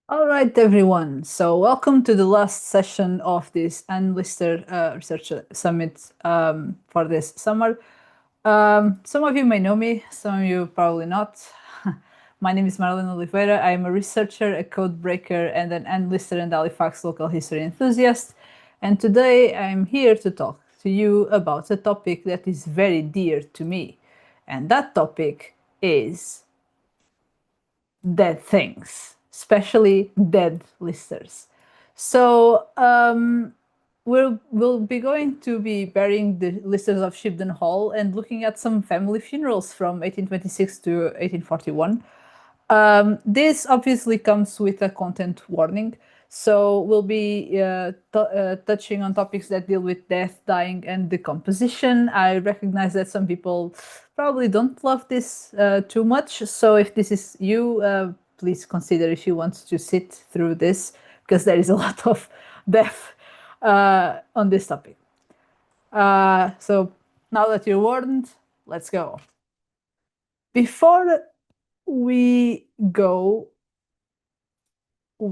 All right, everyone. So, welcome to the last session of this Unlisted Research Summit for this summer. Some of you may know me, some of you probably not. My name is Marlene Oliveira. I am a researcher, a code breaker, and an Unlisted and Halifax local history enthusiast. And today I'm here to talk to you about a topic that is very dear to me. And that topic is dead things, especially dead listers. So we'll be going to be burying the listers of Shibden Hall and looking at some family funerals from 1826 to 1841. This obviously comes with a content warning. So we'll be touching on topics that deal with death, dying, and decomposition. I recognize that some people probably don't love this too much. So if this is you, please consider if you want to sit through this, because there is a lot of death on this topic. So now that you're warned, let's go. Before we go,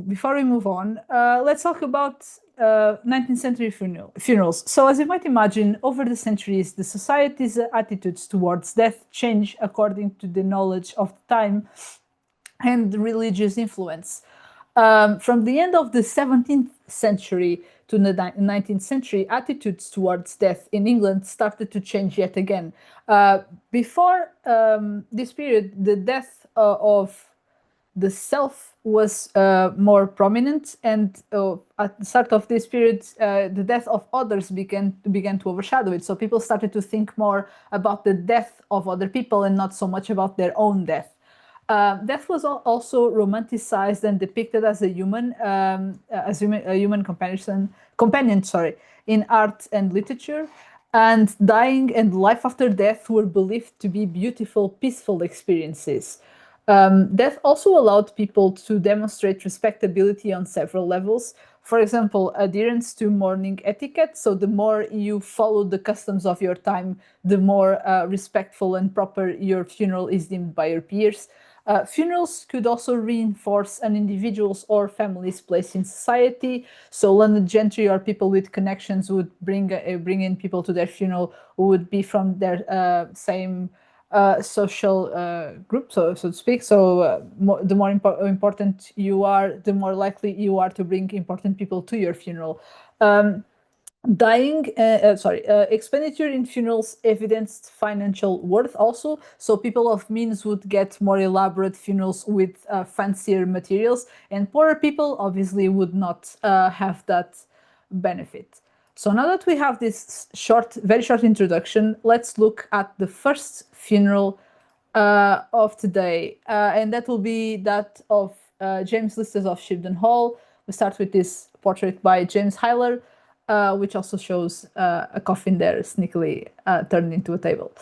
before we move on, let's talk about 19th century funerals. So, as you might imagine, over the centuries, the society's attitudes towards death change according to the knowledge of the time and religious influence. From the end of the 17th century to the 19th century, attitudes towards death in England started to change yet again. Before this period, the death of the self was more prominent, and at the start of this period, the death of others began to overshadow it. So people started to think more about the death of other people and not so much about their own death. Death was also romanticized and depicted as a human companion, in art and literature. And dying and life after death were believed to be beautiful, peaceful experiences. Death also allowed people to demonstrate respectability on several levels. For example, adherence to mourning etiquette. So the more you follow the customs of your time, the more respectful and proper your funeral is deemed by your peers. Funerals could also reinforce an individual's or family's place in society. So London gentry or people with connections would bring in people to their funeral who would be from their same social group, so to speak. So the more important you are, the more likely you are to bring important people to your funeral. Expenditure in funerals evidenced financial worth also. So people of means would get more elaborate funerals with fancier materials, and poorer people obviously would not have that benefit. So now that we have this very short introduction, let's look at the first funeral of today, and that will be that of James Lister of Shibden Hall. We start with this portrait by James Hyler, which also shows a coffin there sneakily turned into a table.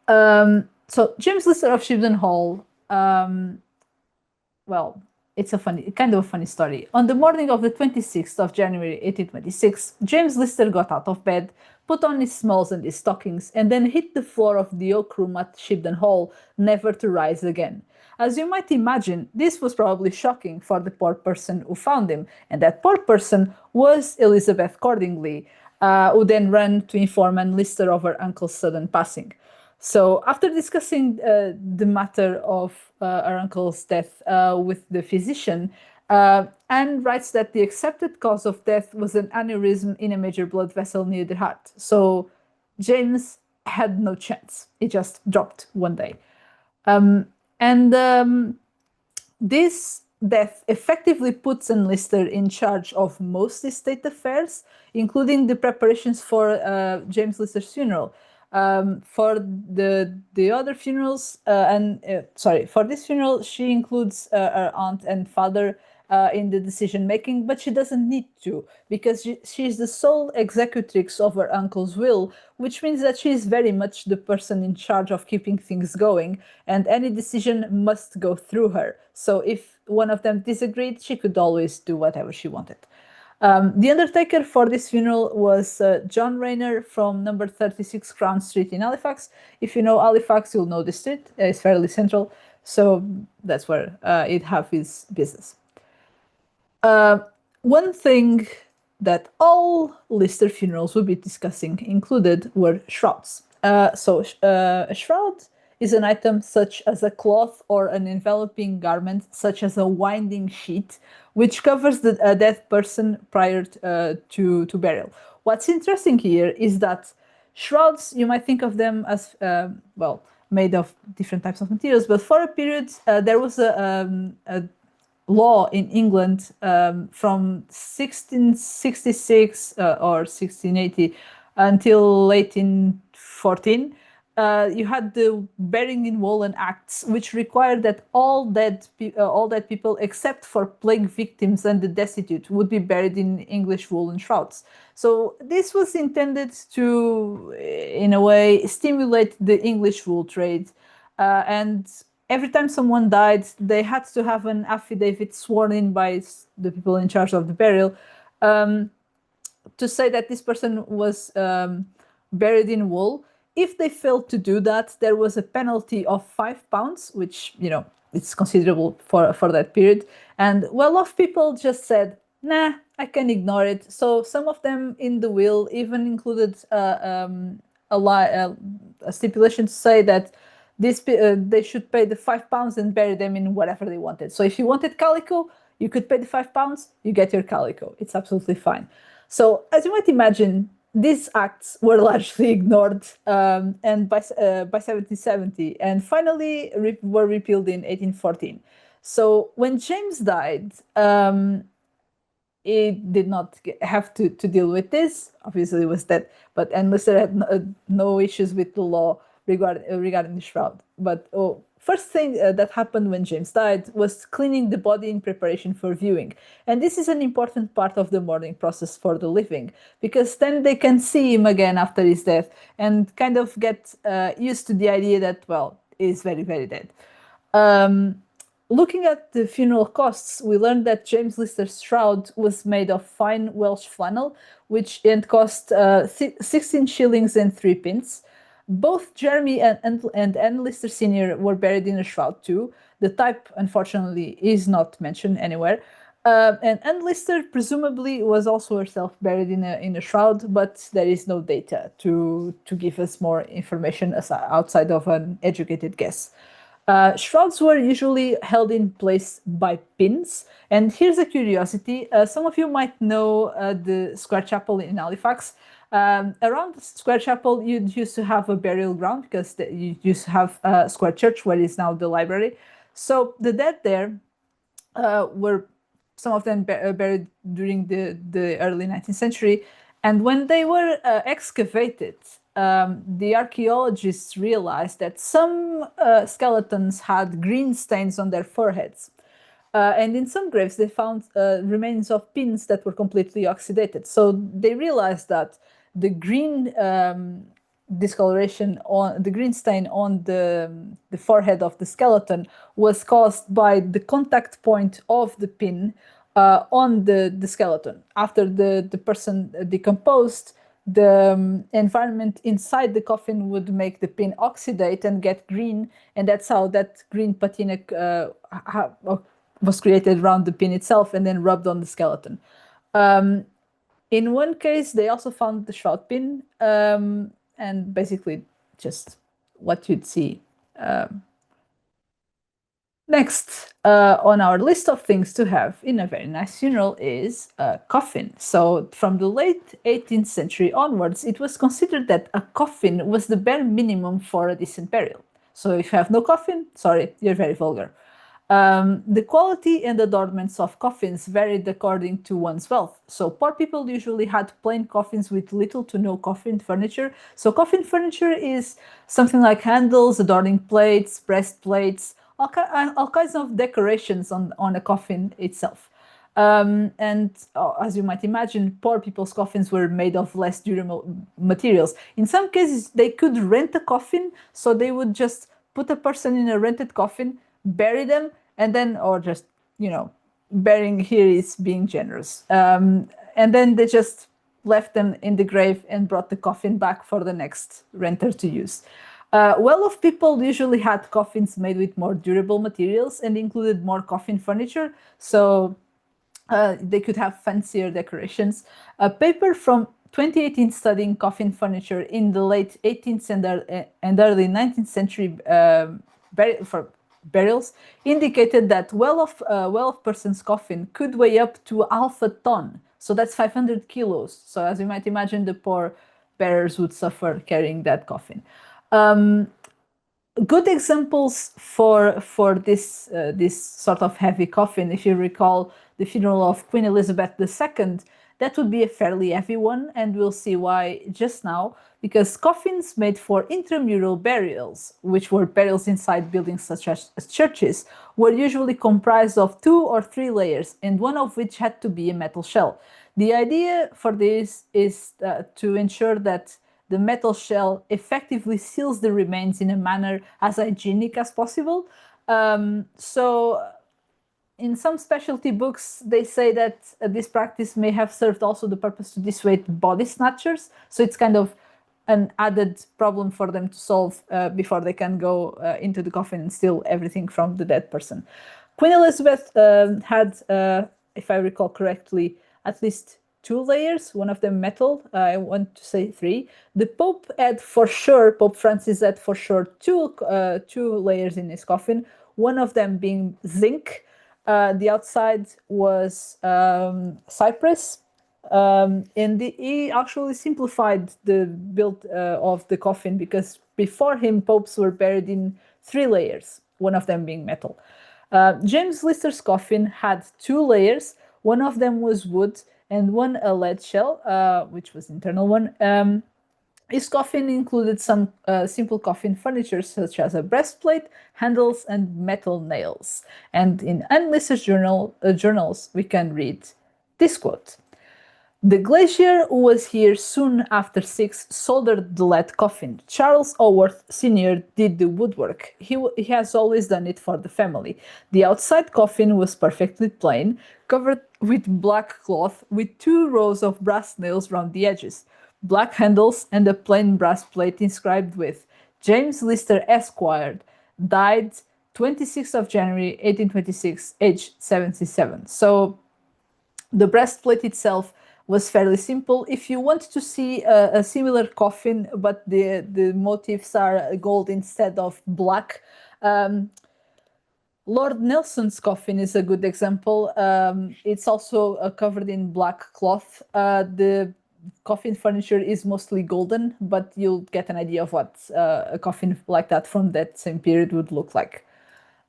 So James Lister of Shibden Hall, well, it's a kind of a funny story. On the morning of the 26th of January 1826, James Lister got out of bed, put on his smalls and his stockings, and then hit the floor of the oak room at Shibden Hall, never to rise again. As you might imagine, this was probably shocking for the poor person who found him, and that poor person was Elizabeth Cordingley, who then ran to inform Anne Lister of her uncle's sudden passing. So, after discussing the matter of her uncle's death with the physician, Anne writes that the accepted cause of death was an aneurysm in a major blood vessel near the heart. So, James had no chance. He just dropped one day. This death effectively puts Anne Lister in charge of most estate affairs, including the preparations for James Lister's funeral. For the other funerals, for this funeral, she includes her aunt and father in the decision making, but she doesn't need to, because she is the sole executrix of her uncle's will, which means that she is very much the person in charge of keeping things going, and any decision must go through her. So if one of them disagreed, she could always do whatever she wanted. The undertaker for this funeral was John Rayner from number 36 Crown Street in Halifax. If you know Halifax, you'll know the street. It's fairly central, so that's where it have his business. One thing that all Lister funerals will be discussing included were shrouds. A shroud is an item such as a cloth or an enveloping garment, such as a winding sheet, which covers a dead person prior to burial. What's interesting here is that shrouds, you might think of them as, well, made of different types of materials, but for a period, there was a law in England from 1666 or 1680 until 1814. You had the Burying in Woolen Acts, which required that all dead people, except for plague victims and the destitute, would be buried in English woolen shrouds. So this was intended to, in a way, stimulate the English wool trade, and every time someone died, they had to have an affidavit sworn in by the people in charge of the burial, to say that this person was buried in wool. If they failed to do that, there was a penalty of £5, which, it's considerable for that period. And well-off people just said, nah, I can ignore it. So some of them in the will even included a stipulation to say that they should pay the £5 and bury them in whatever they wanted. So if you wanted calico, you could pay the £5, you get your calico. It's absolutely fine. So as you might imagine, these acts were largely ignored, and by 1770, and finally were repealed in 1814. So when James died, it did not have to deal with this. Obviously, it was dead, but Lister had no issues with the law regarding the shroud. But first thing that happened when James died was cleaning the body in preparation for viewing. And this is an important part of the mourning process for the living, because then they can see him again after his death and kind of get used to the idea that, well, he's very, very dead. Looking at the funeral costs, we learned that James Lister's shroud was made of fine Welsh flannel, which cost 16 shillings and 3 pence. Both Jeremy and Anne Lister Sr. were buried in a shroud too. The type, unfortunately, is not mentioned anywhere. And Anne Lister presumably was also herself buried in a shroud, but there is no data to give us more information outside of an educated guess. Shrouds were usually held in place by pins. And here's a curiosity. Some of you might know the Square Chapel in Halifax. Around the Square Chapel, you used to have a burial ground, because you used to have Square Church, where is now the library. So the dead there were, some of them buried during the early 19th century. And when they were excavated, the archaeologists realized that some skeletons had green stains on their foreheads. And in some graves, they found remains of pins that were completely oxidated. So they realized that the green discoloration on the green stain on the forehead of the skeleton was caused by the contact point of the pin on the skeleton. After the person decomposed, the environment inside the coffin would make the pin oxidate and get green, and that's how that green patina was created around the pin itself and then rubbed on the skeleton. In one case, they also found the shroud pin, and basically just what you'd see. Next on our list of things to have in a very nice funeral is a coffin. So from the late 18th century onwards, it was considered that a coffin was the bare minimum for a decent burial. So if you have no coffin, sorry, you're very vulgar. The quality and adornments of coffins varied according to one's wealth. So poor people usually had plain coffins with little to no coffin furniture. So coffin furniture is something like handles, adorning plates, breastplates, all kinds of decorations on a coffin itself. As you might imagine, poor people's coffins were made of less durable materials. In some cases, they could rent a coffin, so they would just put a person in a rented coffin, bury them, and then, or just, burying here is being generous. And then they just left them in the grave and brought the coffin back for the next renter to use. Well-off people usually had coffins made with more durable materials and included more coffin furniture. So They could have fancier decorations. A paper from 2018 studying coffin furniture in the late 18th and early 19th century for burials indicated that well-off person's coffin could weigh up to half a ton. So that's 500 kilos. So as you might imagine, the poor bearers would suffer carrying that coffin. Good examples for this sort of heavy coffin. If you recall the funeral of Queen Elizabeth II, that would be a fairly heavy one, and we'll see why just now. Because coffins made for intramural burials, which were burials inside buildings such as churches, were usually comprised of 2 or 3 layers, and one of which had to be a metal shell. The idea for this is to ensure that the metal shell effectively seals the remains in a manner as hygienic as possible. So in some specialty books, they say that this practice may have served also the purpose to dissuade body snatchers. So it's kind of an added problem for them to solve before they can go into the coffin and steal everything from the dead person. Queen Elizabeth had, if I recall correctly, at least 2 layers, one of them metal. I want to say 3. The Pope had for sure, Pope Francis had for sure two layers in his coffin, one of them being zinc. The outside was cypress. And he actually simplified the build of the coffin because before him, popes were buried in 3 layers, one of them being metal. James Lister's coffin had 2 layers. One of them was wood and one a lead shell, which was the internal one. His coffin included some simple coffin furniture, such as a breastplate, handles, and metal nails. And in unlisted journals, we can read this quote. The glacier who was here soon after 6 soldered the lead coffin. Charles Haworth Sr. did the woodwork. He has always done it for the family. The outside coffin was perfectly plain, covered with black cloth with 2 rows of brass nails round the edges, black handles, and a plain brass plate inscribed with James Lister Esquire, died 26th of January 1826, aged 77. So the breastplate itself was fairly simple. If you want to see a similar coffin, but the motifs are gold instead of black, Lord Nelson's coffin is a good example. It's also covered in black cloth. The coffin furniture is mostly golden, but you'll get an idea of what a coffin like that from that same period would look like.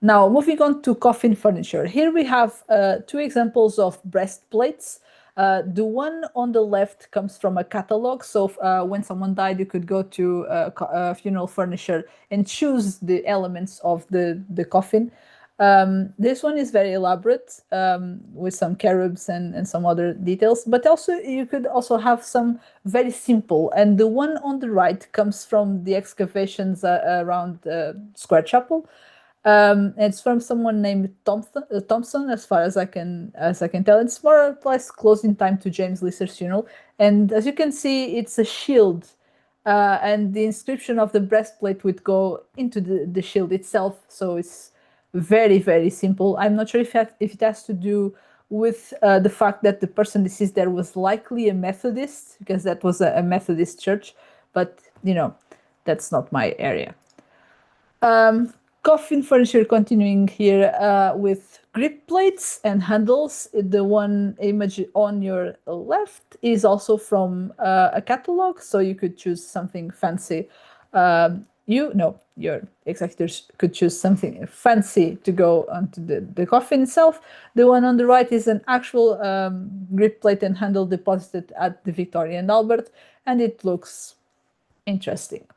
Now, moving on to coffin furniture. Here we have 2 examples of breastplates. The one on the left comes from a catalog. So when someone died, you could go to funeral furniture and choose the elements of the coffin. This one is very elaborate with some cherubs and some other details, but also you could also have some very simple. And the one on the right comes from the excavations around Square Chapel. It's from someone named Thompson, as far as I can tell. It's more or less close in time to James Lister's funeral, and as you can see, it's a shield, and the inscription of the breastplate would go into the shield itself. So it's very, very simple. I'm not sure if it has to do with the fact that the person deceased there was likely a Methodist, because that was a Methodist church, but that's not my area. Coffin furniture continuing here with grip plates and handles. The one image on your left is also from a catalog, so you could choose something fancy. Your executors could choose something fancy to go onto the coffin itself. The one on the right is an actual grip plate and handle deposited at the Victoria and Albert, and it looks interesting.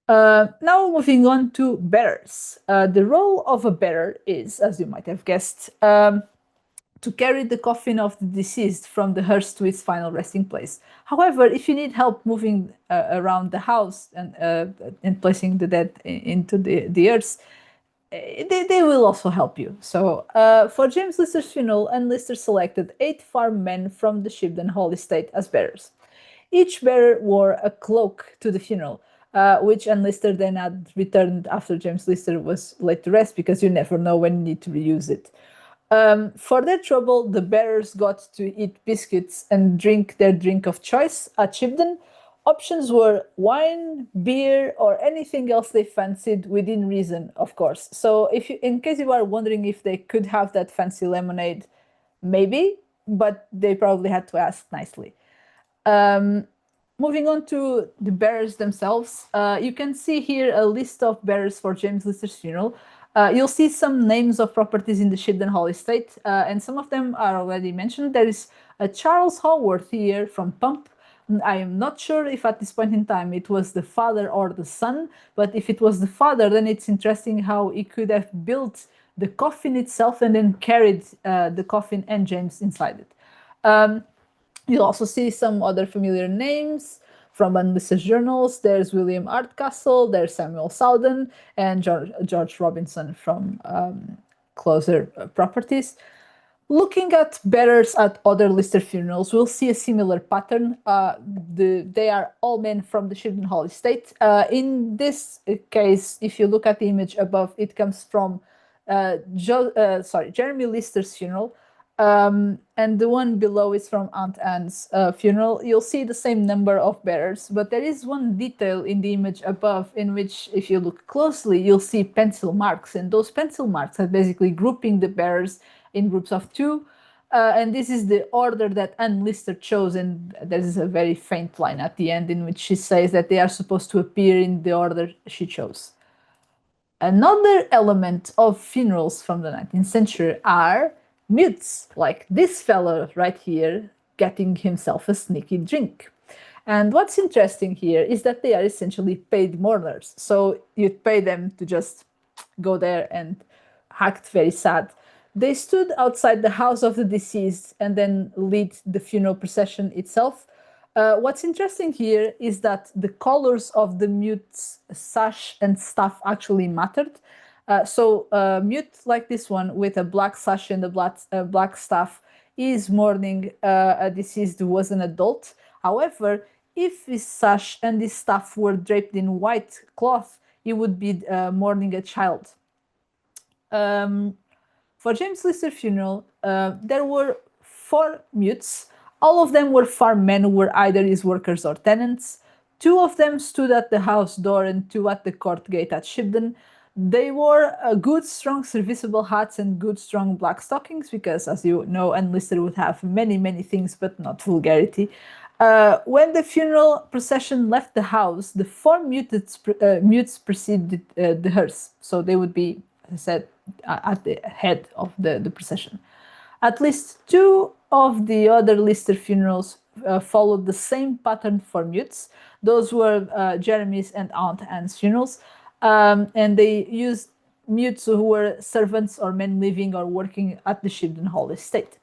Now moving on to bearers. The role of a bearer is, as you might have guessed, to carry the coffin of the deceased from the hearse to its final resting place. However, if you need help moving around the house and placing the dead into the earth, they will also help you. So for James Lister's funeral, Lister selected 8 farm men from the Shibden Hall estate as bearers. Each bearer wore a cloak to the funeral, which Lister then had returned after James Lister was laid to rest, because you never know when you need to reuse it. For their trouble, the bearers got to eat biscuits and drink their drink of choice at Shibden. Options were wine, beer, or anything else they fancied within reason, of course. So, if you, in case you are wondering if they could have that fancy lemonade, maybe, but they probably had to ask nicely. Moving on to the bearers themselves, you can see here a list of bearers for James Lister's funeral. You'll see some names of properties in the Shibden Hall estate, and some of them are already mentioned. There is a Charles Haworth here from Pump. I am not sure if at this point in time it was the father or the son, but if it was the father, then it's interesting how he could have built the coffin itself and then carried the coffin and James inside it. You'll also see some other familiar names from unlisted journals. There's William Ardcastle, there's Samuel Sowden, and George Robinson from closer properties. Looking at bearers at other listed funerals, we'll see a similar pattern. They are all men from the Shibden Hall estate. In this case, if you look at the image above, it comes from Jeremy Lister's funeral. And the one below is from Aunt Anne's funeral. You'll see the same number of bearers, but there is one detail in the image above in which, if you look closely, you'll see pencil marks. And those pencil marks are basically grouping the bearers in groups of two. And this is the order that Anne Lister chose. And there is a very faint line at the end in which she says that they are supposed to appear in the order she chose. Another element of funerals from the 19th century are mutes, like this fellow right here getting himself a sneaky drink. And what's interesting here is that they are essentially paid mourners. So you'd pay them to just go there and act very sad. They stood outside the house of the deceased and then lead the funeral procession itself. What's interesting here is that the colors of the mute's sash and staff actually mattered. Mute like this one with a black sash and a black staff is mourning a deceased who was an adult. However, if his sash and his staff were draped in white cloth, he would be mourning a child. For James Lister's funeral, there were 4 mutes. All of them were farm men who were either his workers or tenants. 2 of them stood at the house door and 2 at the court gate at Shibden. They wore good, strong, serviceable hats and good, strong black stockings because, as you know, Anne Lister would have many, many things, but not vulgarity. When the funeral procession left the house, the 4 mutes preceded the hearse. So they would be, as I said, at the head of the procession. At least 2 of the other Lister funerals followed the same pattern for mutes. Those were Jeremy's and Aunt Anne's funerals. And they used mutes who were servants or men living or working at the Shibden Hall estate.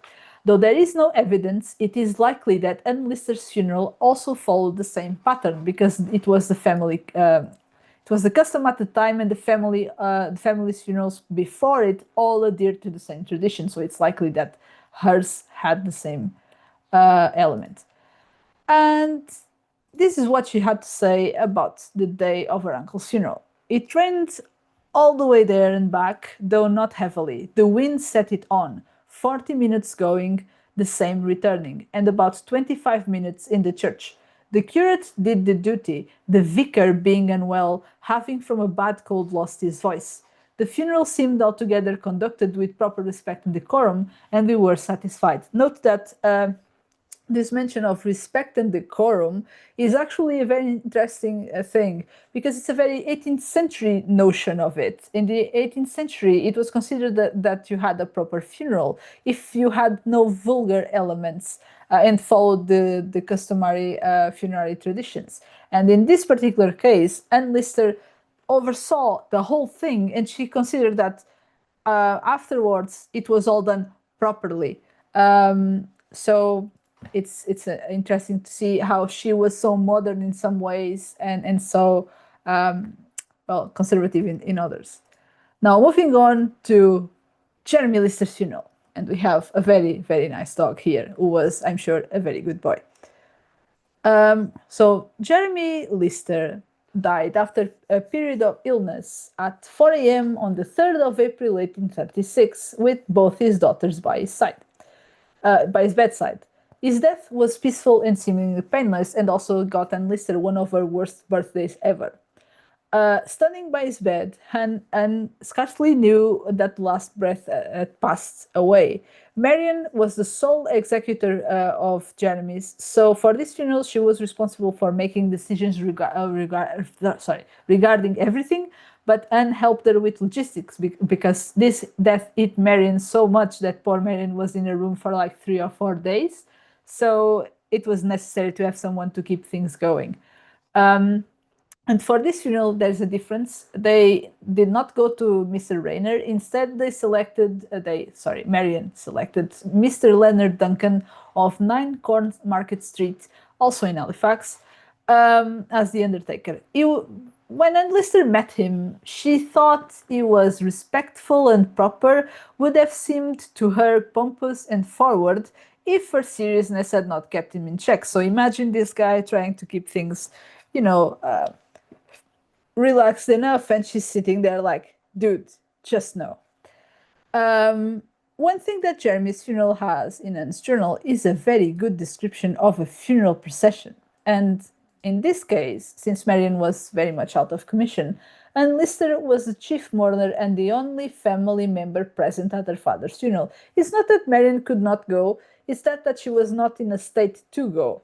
Though there is no evidence, it is likely that Anne Lister's funeral also followed the same pattern because it was the family. It was the custom at the time, and the family's funerals before it all adhered to the same tradition. So it's likely that hers had the same element. And this is what she had to say about the day of her uncle's funeral. It rained all the way there and back, though not heavily. The wind set it on, 40 minutes going, the same returning, and about 25 minutes in the church. The curate did the duty, the vicar, being unwell, having from a bad cold lost his voice. The funeral seemed altogether conducted with proper respect and decorum, and we were satisfied. Note that this mention of respect and decorum is actually a very interesting thing because it's a very 18th century notion of it. In the 18th century, it was considered that you had a proper funeral if you had no vulgar elements and followed the customary funerary traditions. And in this particular case, Anne Lister oversaw the whole thing, and she considered that afterwards it was all done properly. So it's interesting to see how she was so modern in some ways and so conservative in others. Now moving on to Jeremy Lister's funeral, and we have a very, very nice dog here who was, I'm sure, a very good boy. So Jeremy Lister died after a period of illness at 4 a.m. on the 3rd of April 1836, with both his daughters by his bedside. His death was peaceful and seemingly painless, and also got enlisted one of her worst birthdays ever. Standing by his bed, and scarcely knew that the last breath had passed away. Marion was the sole executor of Jeremy's, so for this funeral, she was responsible for making decisions regarding everything, but Anne helped her with logistics because this death hit Marion so much that poor Marion was in a room for like 3 or 4 days. So it was necessary to have someone to keep things going. And for this funeral, there's a difference. They did not go to Mr. Rayner. Instead, Marion selected Mr. Leonard Duncan of 9 Cornmarket Street, also in Halifax, as the undertaker. When Lister met him, she thought he was respectful and proper, would have seemed to her pompous and forward if her seriousness had not kept him in check. So imagine this guy trying to keep things, relaxed enough, and she's sitting there like, dude, just know. One thing that Jeremy's funeral has in Anne's journal is a very good description of a funeral procession. And in this case, since Marion was very much out of commission, Anne Lister was the chief mourner and the only family member present at her father's funeral. It's not that Marion could not go, it's that she was not in a state to go.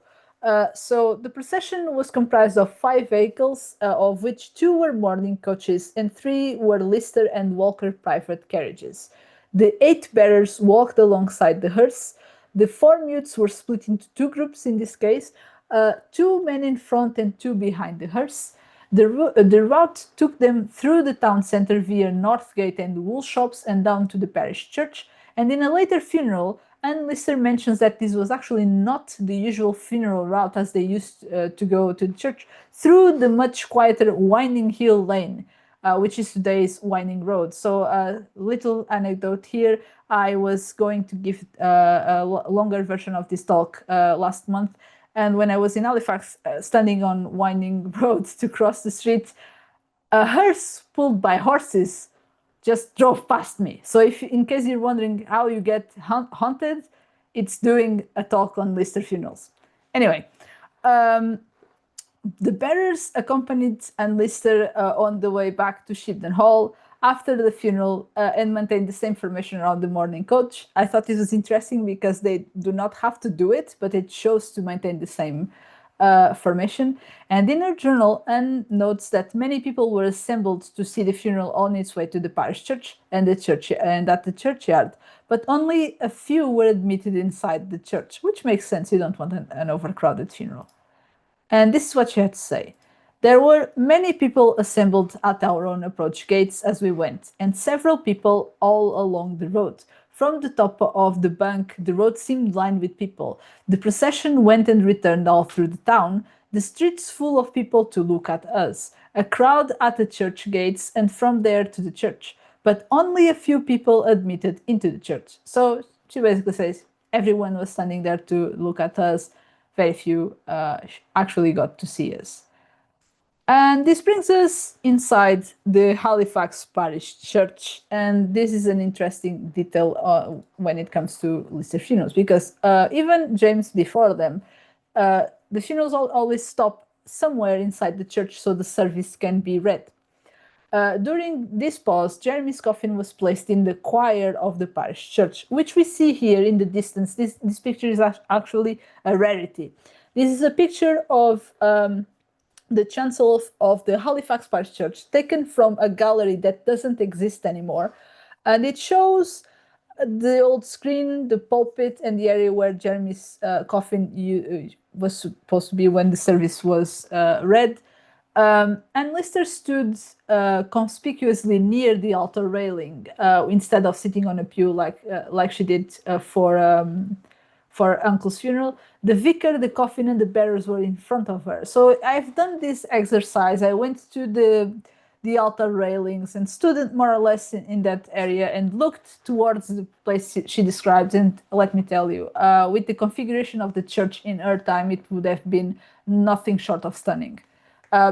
So the procession was comprised of 5 vehicles, of which 2 were mourning coaches and 3 were Lister and Walker private carriages. The 8 bearers walked alongside the hearse. The 4 mutes were split into 2 groups in this case, 2 men in front and 2 behind the hearse. The route took them through the town centre via Northgate and the wool shops and down to the parish church. And in a later funeral, Anne Lister mentions that this was actually not the usual funeral route as they used to go to the church, through the much quieter Winding Hill Lane, which is today's Winding Road. So a little anecdote here. I was going to give a longer version of this talk last month, and when I was in Halifax, standing on Winding Road to cross the street, a hearse pulled by horses just drove past me. So in case you're wondering how you get haunted, it's doing a talk on Lister funerals. Anyway, the bearers accompanied Anne Lister on the way back to Shibden Hall after the funeral and maintained the same formation around the mourning coach. I thought this was interesting because they do not have to do it, but it shows to maintain the same formation. And in her journal, Anne notes that many people were assembled to see the funeral on its way to the parish church and at the churchyard, but only a few were admitted inside the church, which makes sense. You don't want an overcrowded funeral. And this is what she had to say. There were many people assembled at our own approach gates as we went, and several people all along the road. From the top of the bank, the road seemed lined with people. The procession went and returned all through the town, the streets full of people to look at us, a crowd at the church gates, and from there to the church. But only a few people admitted into the church. So she basically says everyone was standing there to look at us. Very few actually got to see us. And this brings us inside the Halifax Parish Church. And this is an interesting detail when it comes to Lister funerals, because even James before them, the funerals always stop somewhere inside the church so the service can be read. During this pause, Jeremy's coffin was placed in the choir of the parish church, which we see here in the distance. This picture is actually a rarity. This is a picture of the chancel of the Halifax Parish Church, taken from a gallery that doesn't exist anymore. And it shows the old screen, the pulpit, and the area where Jeremy's coffin was supposed to be when the service was read. And Lister stood conspicuously near the altar railing instead of sitting on a pew like she did for Uncle's funeral. The vicar, the coffin, and the bearers were in front of her. So I've done this exercise. I went to the altar railings and stood more or less in that area and looked towards the place she describes. And let me tell you, with the configuration of the church in her time, it would have been nothing short of stunning.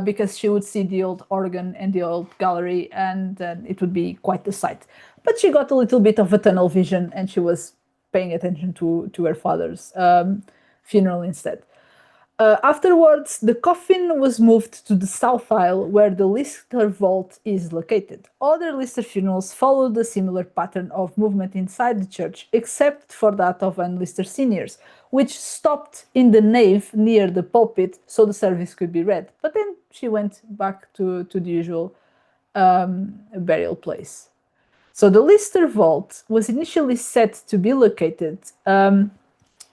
because she would see the old organ and the old gallery, and it would be quite the sight. But she got a little bit of a tunnel vision, and she was paying attention to her father's funeral instead. Afterwards, the coffin was moved to the south aisle where the Lister vault is located. Other Lister funerals followed a similar pattern of movement inside the church, except for that of Anne Lister Senior's, which stopped in the nave near the pulpit so the service could be read. But then she went back to the usual burial place. So the Lister vault was initially set to be located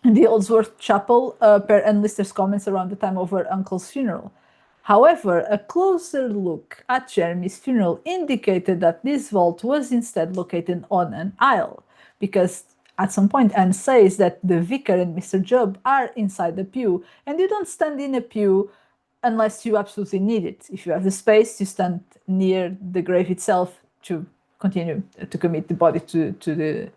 in the Oldsworth Chapel, per Anne Lister's comments around the time of her uncle's funeral. However, a closer look at Jeremy's funeral indicated that this vault was instead located on an aisle, because at some point Anne says that the vicar and Mr. Job are inside the pew, and you don't stand in a pew unless you absolutely need it. If you have the space, you stand near the grave itself to continue to commit the body to the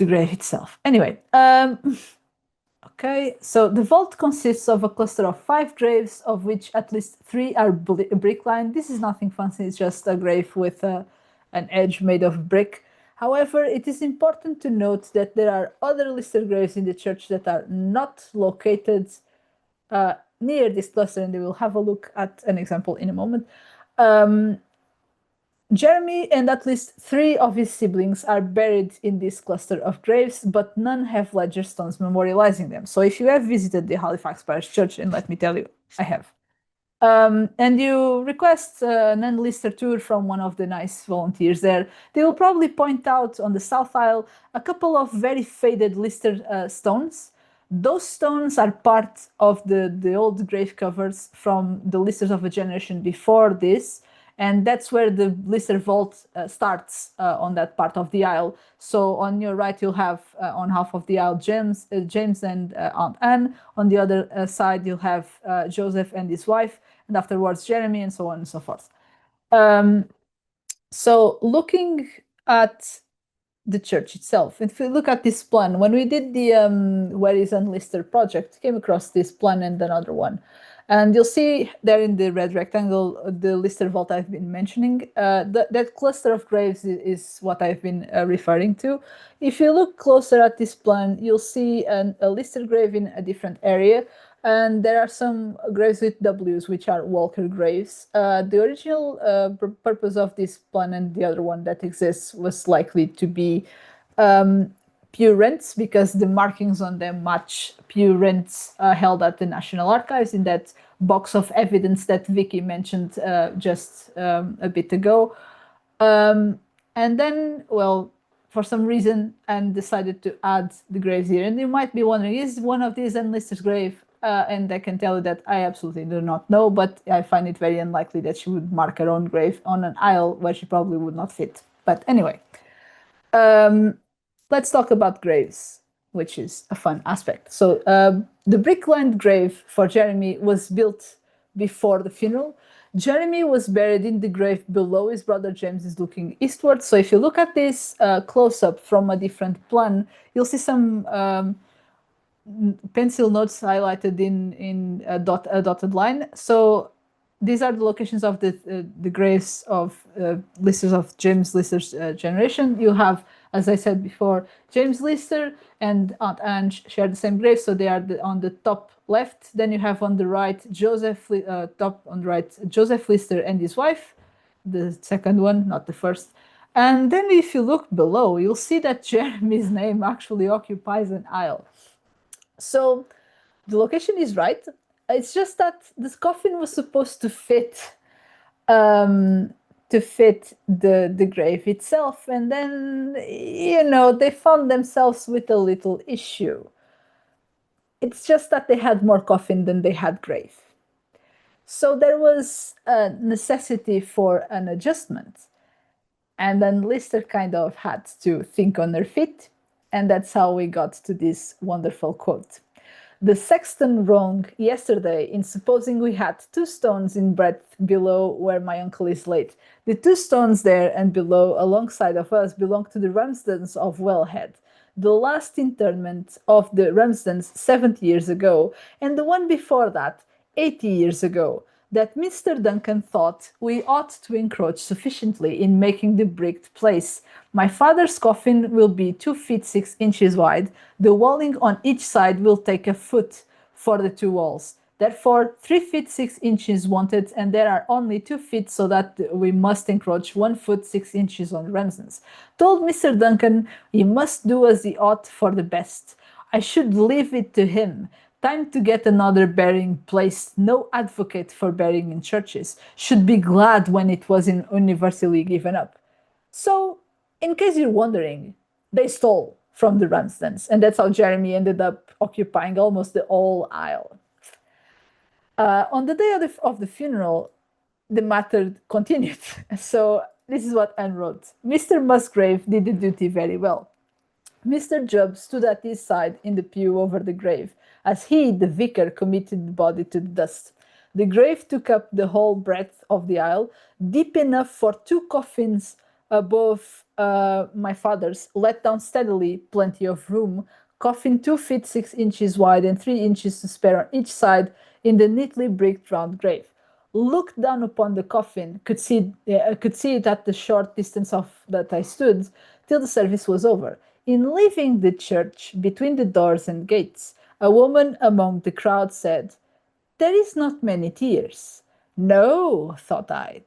grave itself. Anyway, okay, so the vault consists of a cluster of 5 graves, of which at least 3 are brick-lined. This is nothing fancy, it's just a grave with an edge made of brick. However, it is important to note that there are other Lister graves in the church that are not located near this cluster, and we will have a look at an example in a moment. Jeremy and at least 3 of his siblings are buried in this cluster of graves, but none have ledger stones memorializing them. So if you have visited the Halifax Parish Church, and let me tell you, I have, and you request an Anne Lister tour from one of the nice volunteers there, they will probably point out on the south aisle a couple of very faded Lister stones. Those stones are part of the old grave covers from the Listers of a generation before this, and that's where the Lister vault starts on that part of the aisle. So on your right, you'll have on half of the aisle James and Aunt Anne. On the other side, you'll have Joseph and his wife, and afterwards Jeremy, and so on and so forth. So looking at the church itself, if you look at this plan, when we did the Where is Anne Lister project, came across this plan and another one. And you'll see there in the red rectangle, the Lister vault I've been mentioning. That cluster of graves is what I've been referring to. If you look closer at this plan, you'll see a Lister grave in a different area. And there are some graves with W's, which are Walker graves. The original purpose of this plan and the other one that exists was likely to be pew rents, because the markings on them match pew rents held at the National Archives in that box of evidence that Vicky mentioned just a bit ago. And then, well, for some reason, Anne decided to add the graves here. And you might be wondering, is one of these Anne Lister's grave? And I can tell you that I absolutely do not know, but I find it very unlikely that she would mark her own grave on an aisle where she probably would not fit. But anyway, let's talk about graves, which is a fun aspect. So the brick-lined grave for Jeremy was built before the funeral. Jeremy was buried in the grave below his brother James is looking eastward. So if you look at this close-up from a different plan, you'll see some pencil notes highlighted in a dotted line. So these are the locations of the graves of Listers of James Lister's generation. You have, as I said before, James Lister and Aunt Anne share the same grave, so they are on the top left. Then you have on the right Joseph Lister and his wife, the second one, not the first. And then if you look below, you'll see that Jeremy's name actually occupies an aisle. So the location is right. It's just that this coffin was supposed to fit the grave itself, and then, you know, they found themselves with a little issue. It's just that they had more coffin than they had grave. So there was a necessity for an adjustment. And then Lister kind of had to think on their feet, and that's how we got to this wonderful quote. The sexton wrong yesterday in supposing we had 2 stones in breadth below where my uncle is laid. The 2 stones there and below alongside of us belong to the Ramsdens of Wellhead, the last interment of the Ramsdens 70 years ago, and the one before that 80 years ago that Mr. Duncan thought we ought to encroach sufficiently in making the bricked place. My father's coffin will be 2 feet 6 inches wide. The walling on each side will take a foot for the two walls. Therefore, 3 feet 6 inches wanted, and there are only 2 feet, so that we must encroach 1 foot 6 inches on Ramsden's. Told Mr. Duncan he must do as he ought for the best. I should leave it to him. Time to get another burying placed. No advocate for burying in churches. Should be glad when it was universally given up. So, in case you're wondering, they stole from the Ramsdens, and that's how Jeremy ended up occupying almost the whole aisle. On the day of the funeral, the matter continued. So, this is what Anne wrote. Mr. Musgrave did the duty very well. Mr. Jubb stood at his side in the pew over the grave, as he, the vicar, committed the body to the dust. The grave took up the whole breadth of the aisle, deep enough for 2 coffins above my father's, let down steadily, plenty of room, coffin 2 feet 6 inches wide and 3 inches to spare on each side in the neatly bricked round grave. Looked down upon the coffin, could see it at the short distance of that I stood, till the service was over. In leaving the church, between the doors and gates, a woman among the crowd said, "There is not many tears." No, thought I.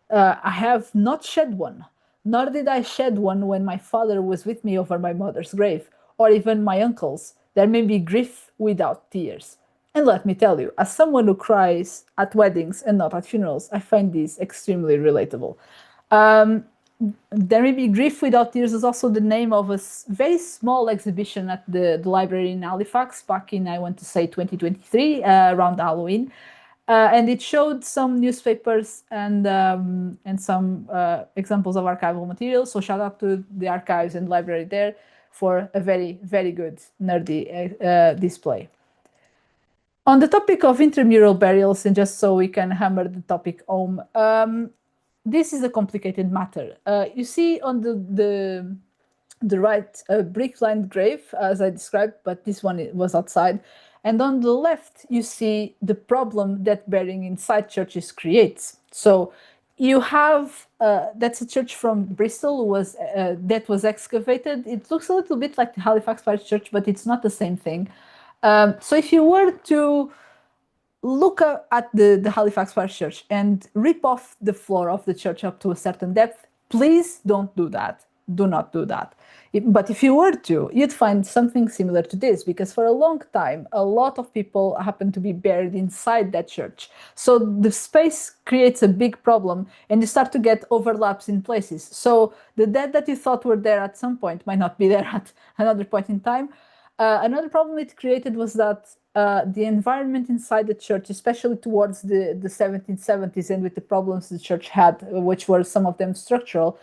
I have not shed one, nor did I shed one when my father was with me over my mother's grave, or even my uncle's. There may be grief without tears. And let me tell you, as someone who cries at weddings and not at funerals, I find this extremely relatable. There May Be Grief Without Tears is also the name of a very small exhibition at the library in Halifax back in, I want to say, 2023, around Halloween. And it showed some newspapers and some examples of archival material. So shout out to the archives and library there for a very, very good nerdy display. On the topic of intramural burials, and just so we can hammer the topic home, this is a complicated matter. You see on the right brick-lined grave, as I described, but this one was outside. And on the left, you see the problem that burying inside churches creates. So you have, that's a church from Bristol that was excavated. It looks a little bit like the Halifax Parish Church, but it's not the same thing. So if you were to look at the Halifax Parish Church and rip off the floor of the church up to a certain depth, please don't do that. Do not do that. But if you were to, you'd find something similar to this, because for a long time, a lot of people happen to be buried inside that church. So the space creates a big problem, and you start to get overlaps in places. So the dead that you thought were there at some point might not be there at another point in time. Another problem it created was that the environment inside the church, especially towards the 1770s, and with the problems the church had, which were some of them structural,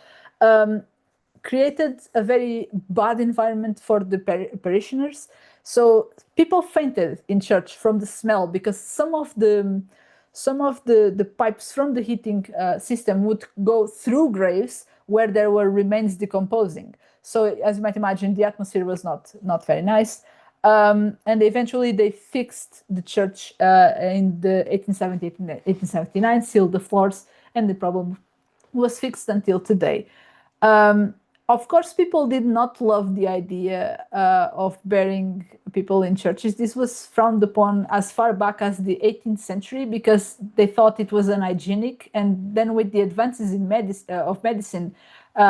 created a very bad environment for the parishioners. So people fainted in church from the smell, because some of the pipes from the heating system would go through graves where there were remains decomposing. So as you might imagine, the atmosphere was not very nice. And eventually they fixed the church in the 1878 and 1879, sealed the floors, and the problem was fixed until today. Of course, people did not love the idea of burying people in churches. This was frowned upon as far back as the 18th century, because they thought it was unhygienic. And then with the advances in medicine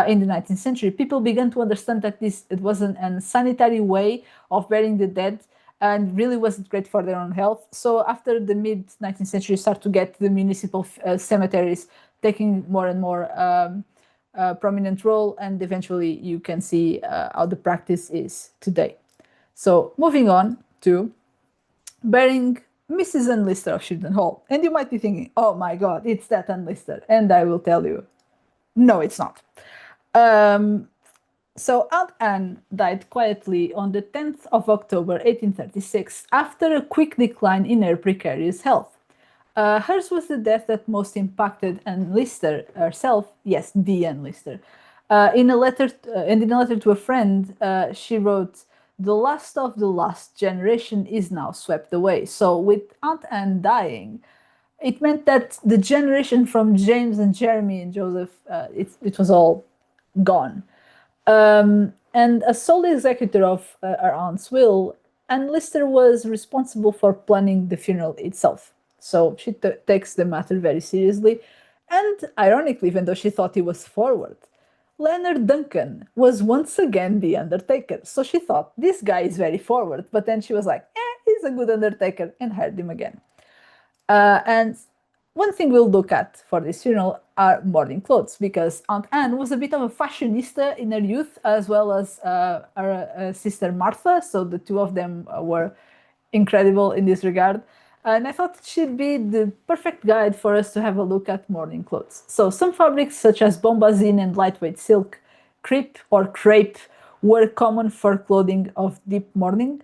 in the 19th century, people began to understand that it was an unsanitary way of burying the dead, and really wasn't great for their own health. So after the mid-19th century, you start to get the municipal cemeteries taking more and more prominent role, and eventually you can see how the practice is today. So moving on to burying Mrs. Ann Lister of Shibden Hall. And you might be thinking, oh my God, it's that Ann Lister. And I will tell you, no, it's not. So Aunt Anne died quietly on the 10th of October 1836 after a quick decline in her precarious health. Hers was the death that most impacted Ann Lister herself. Yes, the Ann Lister. In a letter to a friend, she wrote, the last of the last generation is now swept away. So with Aunt Anne dying, it meant that the generation from James and Jeremy and Joseph, it was all gone. And as sole executor of our aunt's will, Anne Lister was responsible for planning the funeral itself. So she takes the matter very seriously. And ironically, even though she thought he was forward, Leonard Duncan was once again the undertaker. So she thought, this guy is very forward. But then she was like, he's a good undertaker, and hired him again. And one thing we'll look at for this funeral are mourning clothes, because Aunt Anne was a bit of a fashionista in her youth, as well as her sister Martha. So the two of them were incredible in this regard. And I thought she'd be the perfect guide for us to have a look at mourning clothes. So some fabrics such as bombazine and lightweight silk, crepe or crepe were common for clothing of deep mourning.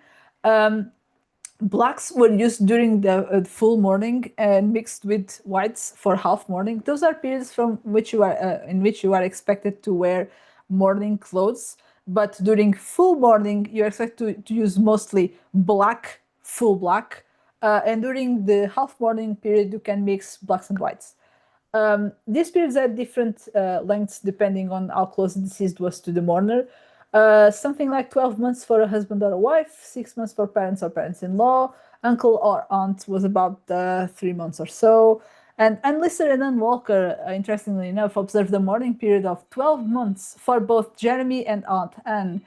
Blacks were used during the full mourning and mixed with whites for half mourning. Those are periods from which you are in which you are expected to wear mourning clothes. But during full mourning, you're expected to use mostly black, full black. And during the half mourning period, you can mix blacks and whites. These periods had different lengths depending on how close the deceased was to the mourner. Something like 12 months for a husband or a wife, 6 months for parents or parents-in-law. Uncle or aunt was about 3 months or so. And Anne Lister and Anne Walker, interestingly enough, observed the mourning period of 12 months for both Jeremy and Aunt Anne.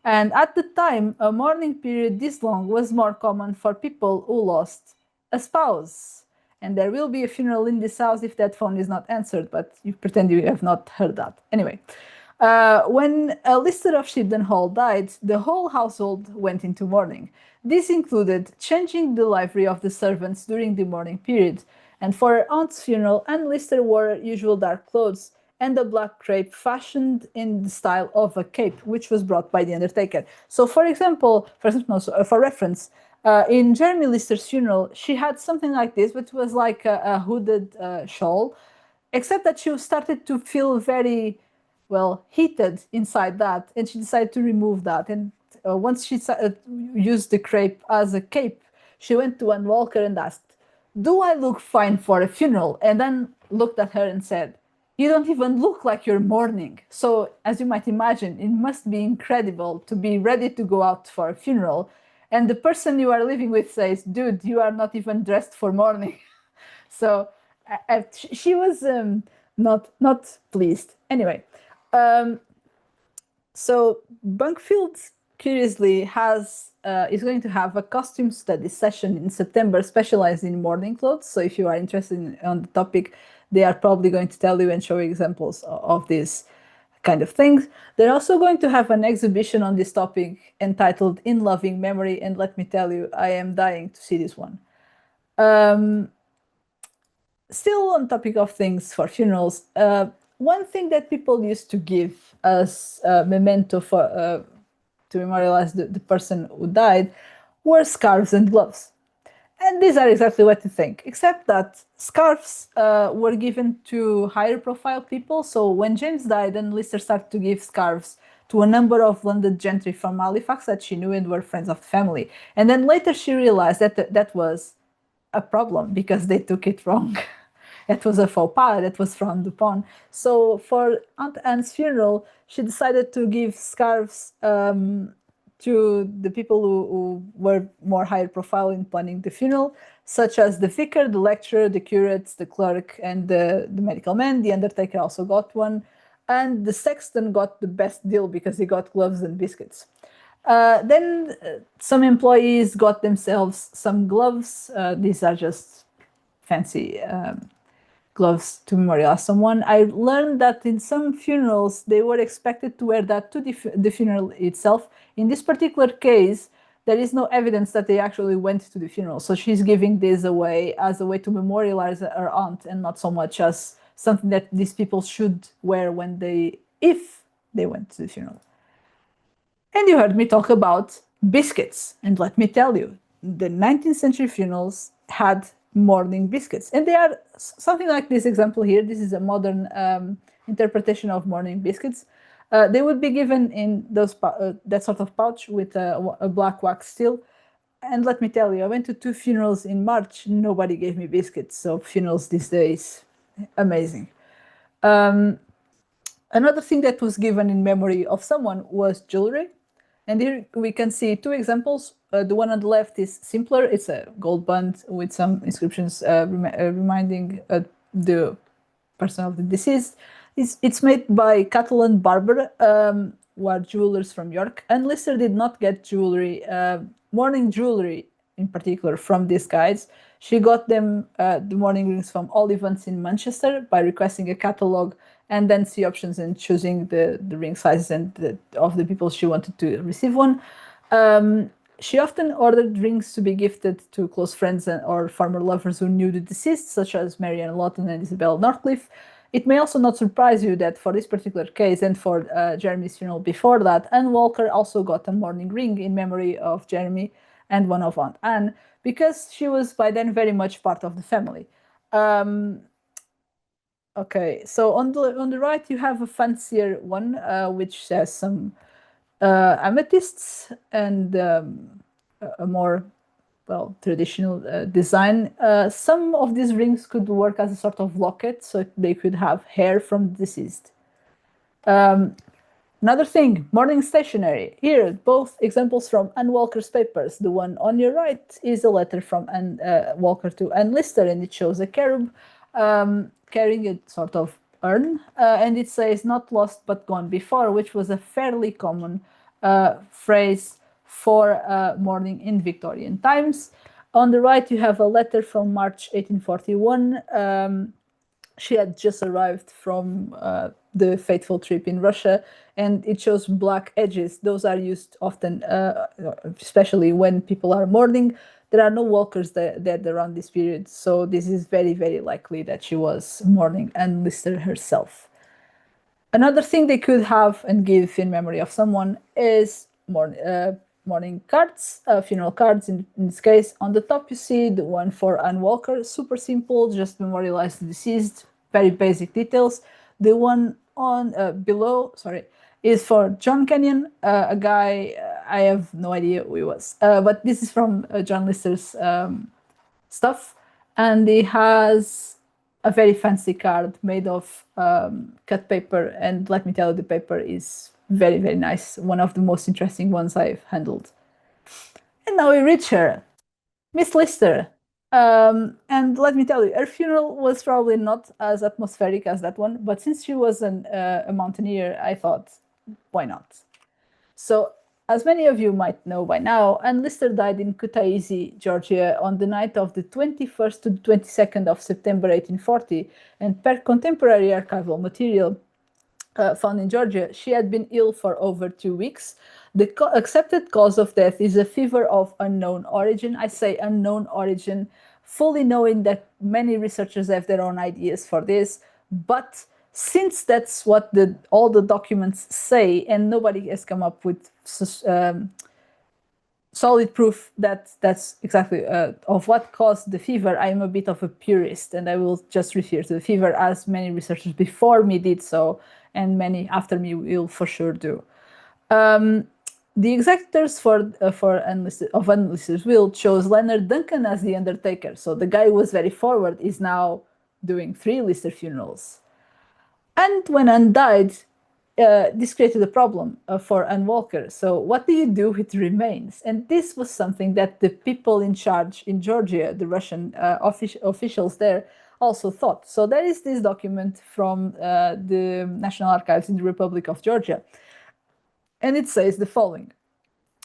And at the time, a mourning period this long was more common for people who lost a spouse. And there will be a funeral in this house if that phone is not answered, but you pretend you have not heard that. Anyway. When Lister of Shibden Hall died, the whole household went into mourning. This included changing the livery of the servants during the mourning period. And for her aunt's funeral, Anne Lister wore her usual dark clothes and a black crepe fashioned in the style of a cape, which was brought by the undertaker. So, for reference, in Jeremy Lister's funeral, she had something like this, which was like a hooded shawl, except that she started to feel very heated inside that, and she decided to remove that. And once she used the crepe as a cape, she went to Anne Walker and asked, "Do I look fine for a funeral?" And then looked at her and said, "You don't even look like you're mourning." So, as you might imagine, it must be incredible to be ready to go out for a funeral, and the person you are living with says, "Dude, you are not even dressed for mourning." So, she was not pleased. Anyway. So Bunkfield, curiously, is going to have a costume study session in September, specialized in mourning clothes. So if you are interested on the topic, they are probably going to tell you and show you examples of these kind of things. They're also going to have an exhibition on this topic entitled "In Loving Memory," and let me tell you, I am dying to see this one. Still on topic of things for funerals, one thing that people used to give as a memento to memorialize the person who died were scarves and gloves. And these are exactly what you think, except that scarves were given to higher profile people. So when James died, and Lister started to give scarves to a number of London gentry from Halifax that she knew and were friends of the family. And then later she realized that that was a problem because they took it wrong. That was a faux pas, that was frowned upon. So for Aunt Anne's funeral, she decided to give scarves to the people who were more higher profile in planning the funeral, such as the vicar, the lecturer, the curate, the clerk, and the medical man. The undertaker also got one. And the sexton got the best deal because he got gloves and biscuits. Then some employees got themselves some gloves. These are just fancy gloves to memorialize someone. I learned that in some funerals, they were expected to wear that to the funeral itself. In this particular case, there is no evidence that they actually went to the funeral. So she's giving this away as a way to memorialize her aunt, and not so much as something that these people should wear if they went to the funeral. And you heard me talk about biscuits. And let me tell you, the 19th century funerals had mourning biscuits. And they are something like this example here. This is a modern interpretation of mourning biscuits. They would be given in those that sort of pouch with a black wax seal. And let me tell you, I went to 2 funerals in March. Nobody gave me biscuits. So funerals these days, amazing. Another thing that was given in memory of someone was jewelry. And here we can see 2 examples. The one on the left is simpler. It's a gold band with some inscriptions reminding the person of the deceased. It's made by Catalan Barber, who are jewelers from York. And Lister did not get jewelry, mourning jewelry in particular, from these guys. She got them, the mourning rings, from Olivants in Manchester by requesting a catalogue and then see options and choosing the ring sizes and of the people she wanted to receive one. She often ordered rings to be gifted to close friends or former lovers who knew the deceased, such as Marianne Lawton and Isabel Northcliffe. It may also not surprise you that for this particular case and for Jeremy's funeral before that, Anne Walker also got a mourning ring in memory of Jeremy and one of Aunt Anne, because she was by then very much part of the family. Okay, so on the right you have a fancier one, which has some amethysts and a more traditional design. Some of these rings could work as a sort of locket, so they could have hair from the deceased. Another thing, mourning stationery. Here, both examples from Anne Walker's papers. The one on your right is a letter from Anne Walker to Anne Lister, and it shows a cherub carrying a sort of urn, and it says "not lost but gone before," which was a fairly common phrase for mourning in Victorian times. On the right, you have a letter from March 1841. She had just arrived from the fateful trip in Russia, and it shows black edges. Those are used often, especially when people are mourning. There are no walkers dead around this period, so this is very, very likely that she was mourning Anne Lister herself. Another thing they could have and give in memory of someone is mourning cards, funeral cards in this case. On the top you see the one for Anne Walker, super simple, just memorialize the deceased, very basic details. The one on below, is for John Kenyon, a guy, I have no idea who he was, but this is from John Lister's stuff, and he has a very fancy card made of cut paper, and let me tell you, the paper is very, very nice. One of the most interesting ones I've handled. And now we reach her, Miss Lister. And let me tell you, her funeral was probably not as atmospheric as that one, but since she was a mountaineer, I thought, why not? So, as many of you might know by now, Anne Lister died in Kutaisi, Georgia, on the night of the 21st to the 22nd of September 1840, and per contemporary archival material found in Georgia, she had been ill for over 2 weeks. The accepted cause of death is a fever of unknown origin. I say unknown origin, fully knowing that many researchers have their own ideas for this, but since that's what all the documents say, and nobody has come up with solid proof that that's exactly of what caused the fever, I am a bit of a purist, and I will just refer to the fever as many researchers before me did so, and many after me will for sure do. The executors for Anne Lister's will chose Leonard Duncan as the undertaker. So the guy who was very forward is now doing 3 Lister funerals. And when Anne died, this created a problem for Anne Walker. So what do you do with the remains? And this was something that the people in charge in Georgia, the Russian officials there, also thought. So there is this document from the National Archives in the Republic of Georgia. And it says the following: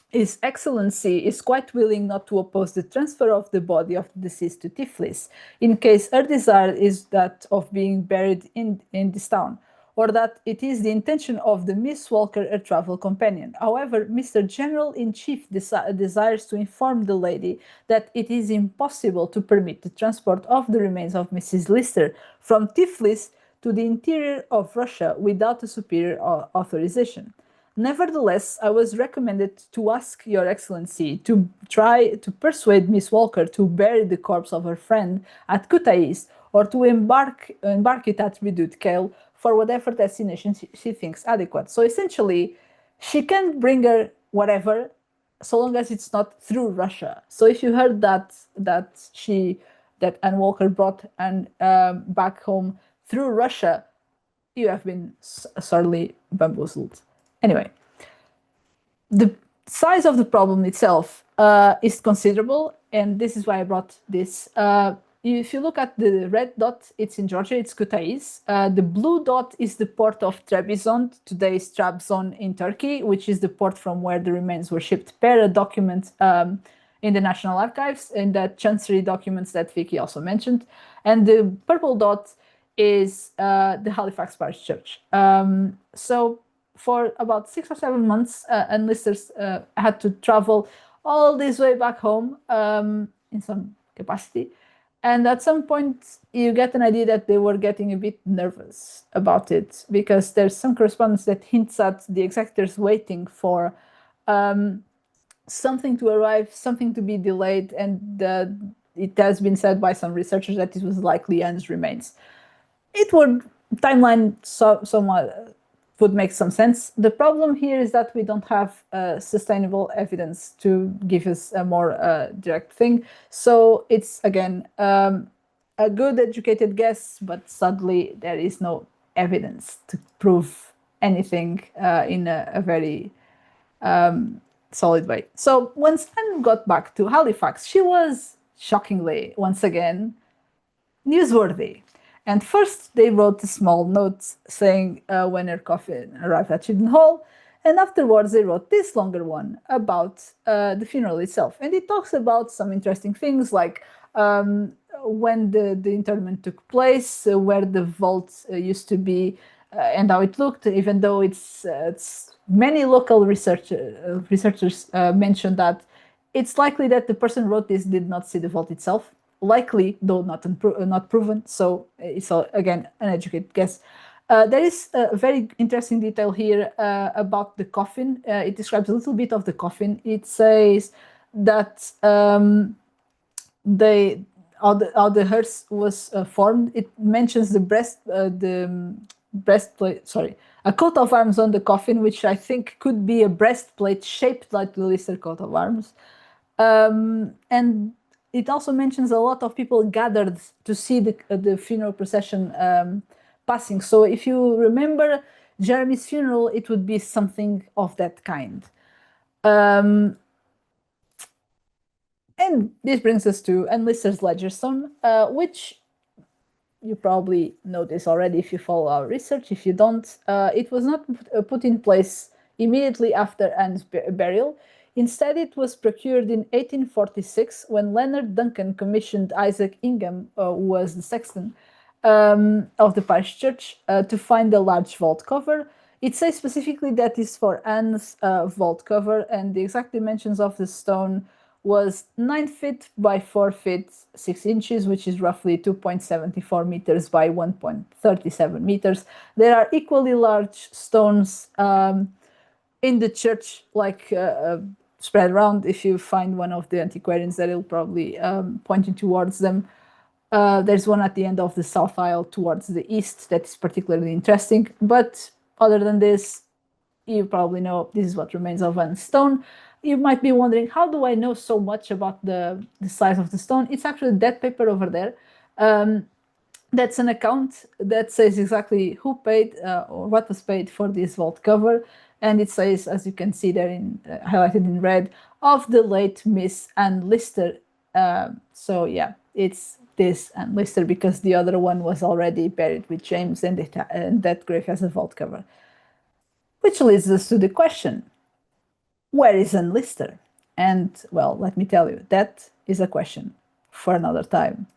His Excellency is quite willing not to oppose the transfer of the body of the deceased to Tiflis, in case her desire is that of being buried in this town, or that it is the intention of the Miss Walker, her travel companion. However, Mr. General-in-Chief desires to inform the lady that it is impossible to permit the transport of the remains of Mrs. Lister from Tiflis to the interior of Russia without a superior authorization. Nevertheless, I was recommended to ask Your Excellency to try to persuade Miss Walker to bury the corpse of her friend at Kutaïs, or to embark it at Redut Kale for whatever destination she thinks adequate. So essentially, she can bring her whatever, so long as it's not through Russia. So if you heard that Anne Walker brought Anne back home through Russia, you have been sorely bamboozled. Anyway, the size of the problem itself is considerable, and this is why I brought this. If you look at the red dot, it's in Georgia, it's Kutaisi. The blue dot is the port of Trebizond, today's Trabzon in Turkey, which is the port from where the remains were shipped per a document in the National Archives, in the Chancery documents that Vicky also mentioned. And the purple dot is the Halifax Parish Church. So for about 6 or 7 months, enlisters had to travel all this way back home in some capacity. And at some point, you get an idea that they were getting a bit nervous about it, because there's some correspondence that hints at the executors waiting for something to arrive, something to be delayed, and it has been said by some researchers that it was likely Anne's remains. It would timeline somewhat would make some sense. The problem here is that we don't have sustainable evidence to give us a more direct thing. So it's, again, a good educated guess, but sadly there is no evidence to prove anything in a very solid way. So when Anne got back to Halifax, she was shockingly, once again, newsworthy. And first, they wrote a small note saying when her coffin arrived at Shibden Hall, and afterwards they wrote this longer one about the funeral itself. And it talks about some interesting things, like when the interment took place, where the vault used to be, and how it looked, even though it's many local researchers mentioned that it's likely that the person who wrote this did not see the vault itself. Likely, though not proven. So it's again an educated guess. There is a very interesting detail here about the coffin. It describes a little bit of the coffin. It says that how the hearse was formed. It mentions the breastplate. Sorry, a coat of arms on the coffin, which I think could be a breastplate shaped like the Lister coat of arms, and it also mentions a lot of people gathered to see the funeral procession passing. So if you remember Jeremy's funeral, it would be something of that kind. And this brings us to Enlister's ledger stone, which you probably know this already if you follow our research. If you don't, it was not put in place immediately after Anne's burial. Instead, it was procured in 1846 when Leonard Duncan commissioned Isaac Ingham, who was the sexton of the parish church, to find a large vault cover. It says specifically that it's for Anne's vault cover, and the exact dimensions of the stone was 9 feet by 4 feet 6 inches, which is roughly 2.74 meters by 1.37 meters. There are equally large stones in the church, like spread around. If you find one of the antiquarians, that will probably point you towards them. There's one at the end of the south aisle towards the east that is particularly interesting. But other than this, you probably know this is what remains of Anne's stone. You might be wondering, how do I know so much about the size of the stone? It's actually that paper over there. That's an account that says exactly who paid or what was paid for this vault cover. And it says, as you can see there highlighted in red, of the late Miss Anne Lister. So yeah, it's this Anne Lister, because the other one was already buried with James, and that grave has a vault cover. Which leads us to the question, where is Anne Lister? And well, let me tell you, that is a question for another time.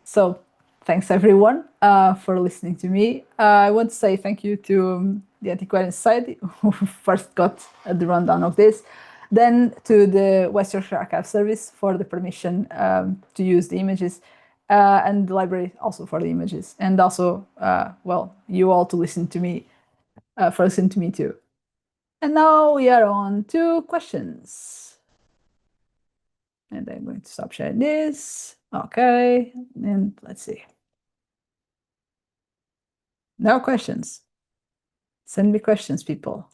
So thanks everyone for listening to me. I want to say thank you to the Antiquarian Society, who first got the rundown of this, then to the West Yorkshire Archive Service for the permission to use the images, and the library also for the images, and also, well, you all to listen to me, for listening to me too. And now we are on to questions. And I'm going to stop sharing this. Okay, and let's see. No questions. Send me questions, people.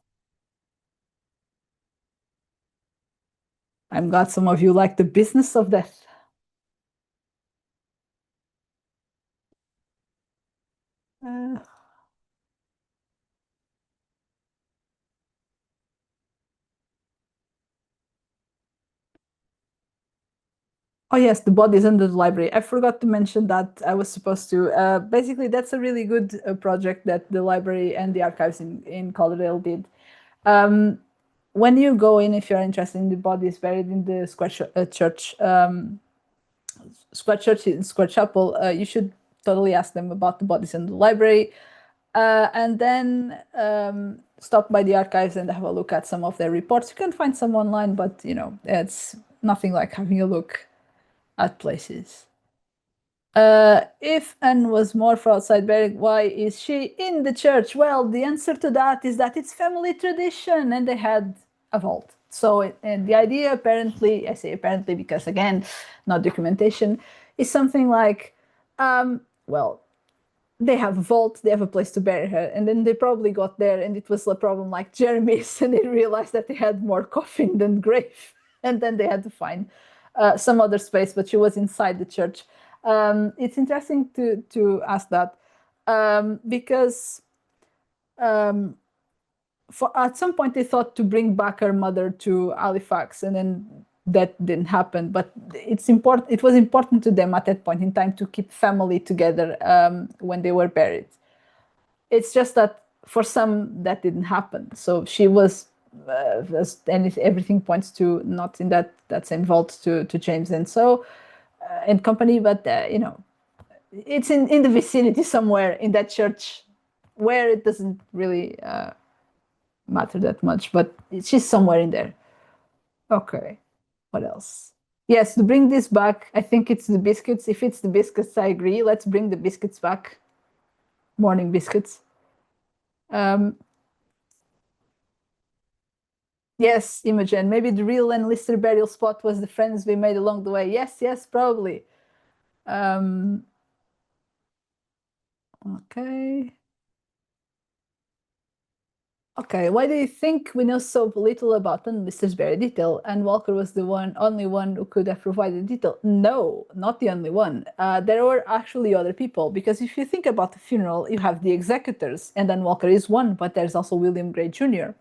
I'm glad some of you like the business of death. Uh, oh yes, the bodies under the library. I forgot to mention that. I was supposed to. Basically, that's a really good project that the library and the archives in Calderdale did. Um, when you go in, if you're interested in the bodies buried in the church, square church in Square Chapel, you should totally ask them about the bodies in the library, and then stop by the archives and have a look at some of their reports. You can find some online, but it's nothing like having a look at places. If Anne was more for outside burial, why is she in the church? Well, the answer to that is that it's family tradition, and they had a vault. So, and the idea apparently, I say apparently because again, not documentation, is something like, well, they have a vault, they have a place to bury her, and then they probably got there, and it was a problem like Jeremy's, and they realized that they had more coffin than grave, and then they had to find some other space, but she was inside the church. It's interesting to ask that because for at some point they thought to bring back her mother to Halifax, and then that didn't happen. But it's important. It was important to them at that point in time to keep family together when they were buried. It's just that for some that didn't happen. So she was, and everything points to not in that same vault to James and so and company, but it's in the vicinity somewhere in that church where it doesn't really matter that much, but she's somewhere in there. Okay, what else? Yes, to bring this back, I think it's the biscuits. If it's the biscuits, I agree. Let's bring the biscuits back. Morning biscuits. Um, yes, Imogen. Maybe the real enlisted burial spot was the friends we made along the way. Yes, yes, probably. Um, okay. Okay, why do you think we know so little about Mr. very detail? And Walker was the only one who could have provided detail. No, not the only one. There were actually other people, because if you think about the funeral, you have the executors, and then Walker is one, but there's also William Gray Jr.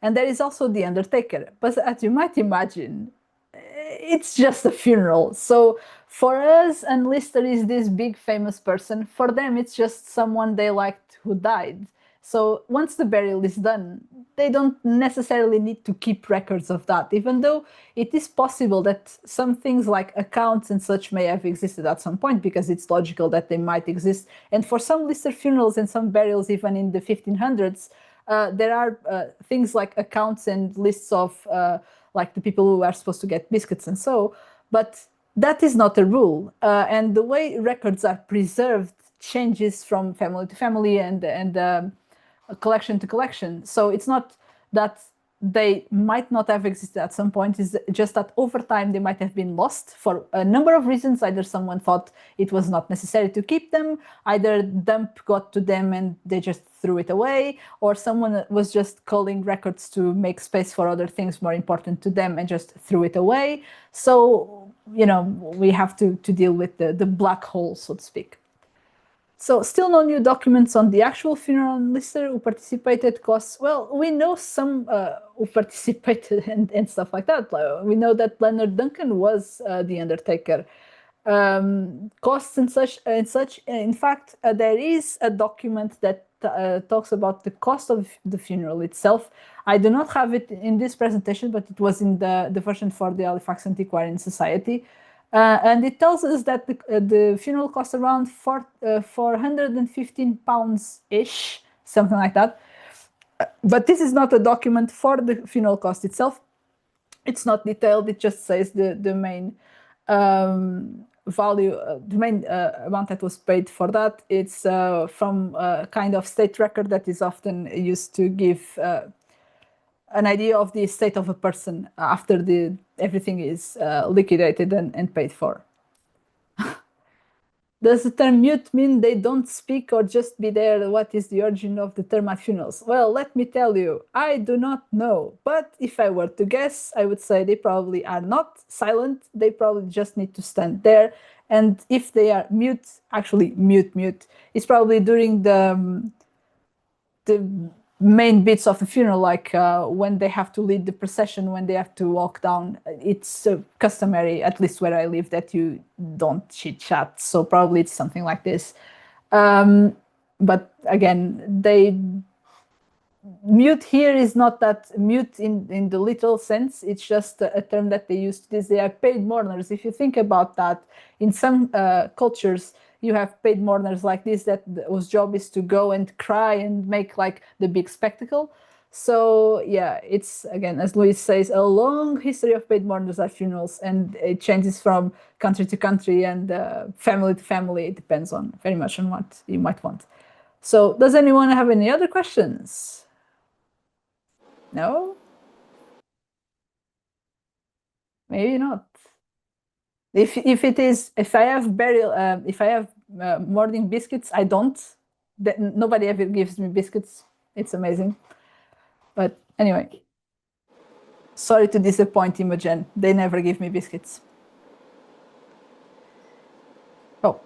And there is also the undertaker. But as you might imagine, it's just a funeral. So for us, and Lister is this big famous person. For them, it's just someone they liked who died. So once the burial is done, they don't necessarily need to keep records of that, even though it is possible that some things like accounts and such may have existed at some point, because it's logical that they might exist. And for some Lister funerals and some burials, even in the 1500s, there are things like accounts and lists of like the people who are supposed to get biscuits and so, but that is not a rule. And the way records are preserved changes from family to family and collection to collection. So it's not that they might not have existed at some point, is just that over time they might have been lost for a number of reasons. Either someone thought it was not necessary to keep them, either dump got to them and they just threw it away, or someone was just culling records to make space for other things more important to them and just threw it away. So we have to deal with the black hole, so to speak. So still no new documents on the actual funeral lister who participated, costs. Well, we know some who participated and stuff like that. We know that Leonard Duncan was the undertaker. Costs and such and such. In fact, there is a document that talks about the cost of the funeral itself. I do not have it in this presentation, but it was in the version for the Halifax Antiquarian Society. And it tells us that the funeral cost around 415 pounds ish, something like that. But this is not a document for the funeral cost itself. It's not detailed. It just says the main value, the main amount that was paid for that. It's from a kind of state record that is often used to give an idea of the state of a person after everything is liquidated and paid for. Does the term mute mean they don't speak or just be there? What is the origin of the term at funerals? Well, let me tell you, I do not know. But if I were to guess, I would say they probably are not silent. They probably just need to stand there. And if they are mute, actually mute, it's probably during the main bits of the funeral, like when they have to lead the procession, when they have to walk down. It's customary, at least where I live, that you don't chit chat. So probably it's something like this. But again, they mute here is not that mute in the literal sense. It's just a term that they use. This they are paid mourners. If you think about that, in some cultures you have paid mourners like this that whose job is to go and cry and make like the big spectacle. So yeah, it's again, as Luis says, a long history of paid mourners at funerals, and it changes from country to country and family to family. It depends on very much on what you might want. So does anyone have any other questions? No? Maybe not. If I have burial, if I have morning biscuits, I don't. Nobody ever gives me biscuits. It's amazing. But anyway, sorry to disappoint Imogen. They never give me biscuits. Oh,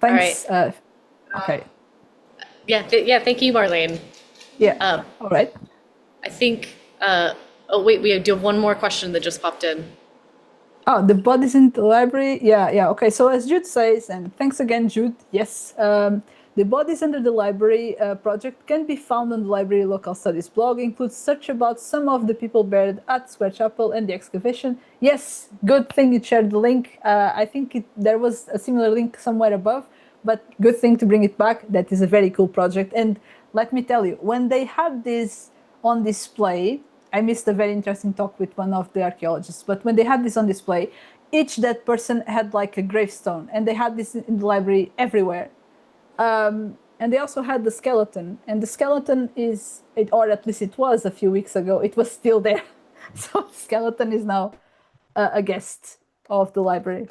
thanks. Okay. Yeah. Thank you, Marlene. Yeah. All right. I think. Oh wait, we do have one more question that just popped in. Oh, the bodies in the library. Yeah. Okay. So as Jude says, and thanks again, Jude. Yes, the bodies under the library project can be found on the library local studies blog. Includes search about some of the people buried at Square Chapel and the excavation. Yes, good thing you shared the link. I think there was a similar link somewhere above, but good thing to bring it back. That is a very cool project. And let me tell you, when they had this on display, I missed a very interesting talk with one of the archaeologists, but when they had this on display, each dead person had like a gravestone, and they had this in the library everywhere. And they also had the skeleton, and the skeleton or at least it was a few weeks ago, it was still there. So the skeleton is now a guest of the library.